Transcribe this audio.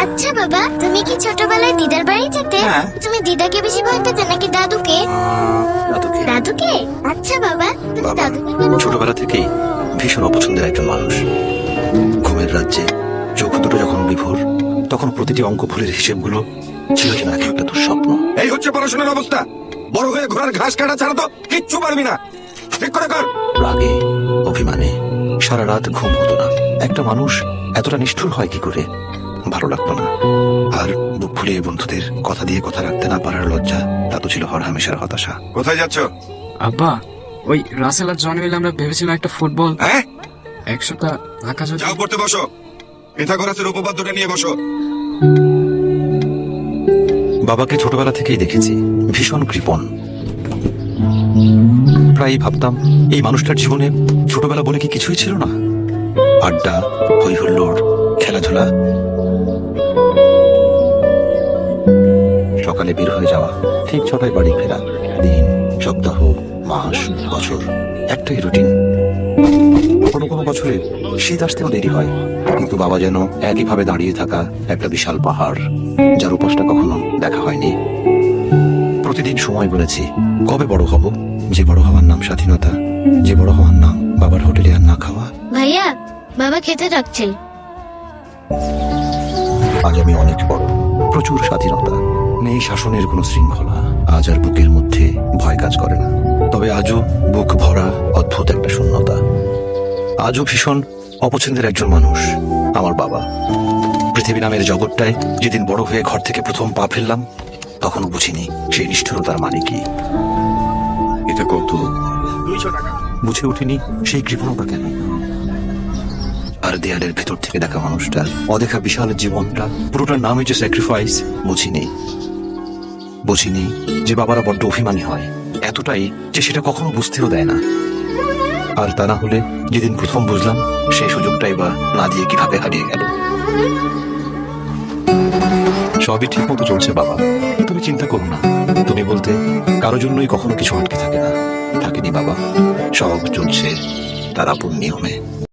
আচ্ছা বাবা, তুমি কি ছোটবেলায় দিদার বাড়ি যেতে? হ্যাঁ। তুমি দিদাকে বেশি ভয় পেতে নাকি দাদুকে? দাদুকে। দাদুকে? আচ্ছা বাবা, তুমি বাবা দাদুকে কেন? ছোটবেলা থেকেই ভীষণ অপছন্দের একজন মানুষ। ঘুমের রাজ্যে চোখ দুটো যখন বিভোর, তখন প্রতিটি অঙ্ক ভুলের হিসেবগুলো ছিল যেন এক একটা দুঃস্বপ্ন। এই হচ্ছে পড়াশোনার অবস্থা। বড় হয়ে ঘোড়ার ঘাস কাটা ছাড়া তো কিচ্ছু পারবি না। ঠিক করে কর। রাগে, অভিমানে সারা রাত ঘুম হতো না। একটা মানুষ এতটা নিষ্ঠুর হয় কি করে? ভালো লাগতো না। আর বুক ফুলিয়ে বন্ধুদের কথা দিয়ে কথা রাখতে না পারার লজ্জা, তা তো ছিল হরহামেশার হতাশা। কোথায় যাচ্ছ? আব্বা, ওই রাসেল আর জন মিলে আমরা ভেবেছিলাম একটা ফুটবল হ্যাঁ, 100টা টাকা যদি যাও পড়তে বসো। পিথাগোরাসের উপপাদ্যটা নিয়ে বসো। বাবাকে ছোটবেলা থেকেই দেখেছি ভীষণ কৃপণ। প্রায়ই ভাবতাম এই মানুষটার জীবনে ছোটবেলা বলে কি কিছুই ছিল না? আড্ডা, হই হুল্লোড়, খেলাধুলা, সকালে বের হয়ে যাওয়া, ঠিক 6টায় বাড়ি ফেরা, দিন, সপ্তাহ, মাস, বছর একটাই রুটিন। কোনো কোনো বছরে শীত আসতেও দেরি হয়, কিন্তু বাবা যেন একইভাবে দাঁড়িয়ে থাকা একটা বিশাল পাহাড়, যার উপাসটা কখনো দেখা হয়নি। প্রতিদিন সময় বলেছি কবে বড় হব, যে বড় হওয়ার নাম স্বাধীনতা, যে বড় হওয়ার নাম বাবার হোটেলে আর না খাওয়া। ভাইয়া, বাবা খেতে যাচ্ছে। আজ আমি অনেক বড়, প্রচুর স্বাধীনতা, নেই শাসনের কোনো শৃঙ্খলা। আজ আর বুকের মধ্যে ভয় কাজ করে না। তবে আজও বুক ভরা অদ্ভুত একটা শূন্যতা। আজও ভীষণ অপছন্দের একজন মানুষ আমার বাবা। পৃথিবী নামের জগৎটায় যেদিন বড় হয়ে ঘর থেকে প্রথম পা ফেললাম, তখনও বুঝিনি সেই নিষ্ঠুরতার মানে কি। এটা কত 200 টাকা। বুঝে উঠিনি সেই কৃপণতা কেন। আর দেয়ালের ভেতর থেকে দেখা মানুষটার অদেখা বিশাল জীবনটা, পুরোটার নামে যে স্যাক্রিফাইস, বুঝিনি যে বাবারা বড্ড অভিমানী হয়, এতটাই যে সেটা কখনো বুঝতেও দেয় না। আর তা না হলে যেদিন প্রথম বুঝলাম, সেই সুযোগটাই বা না দিয়ে কিভাবে হারিয়ে গেল। সবই ঠিক মতো চলছে বাবা, তুমি চিন্তা করো না। তুমি বলতে কারো জন্যই কখনো কিছু আটকে থাকে না। থাকেনি বাবা, সব চলছে তার আপন নিয়মে।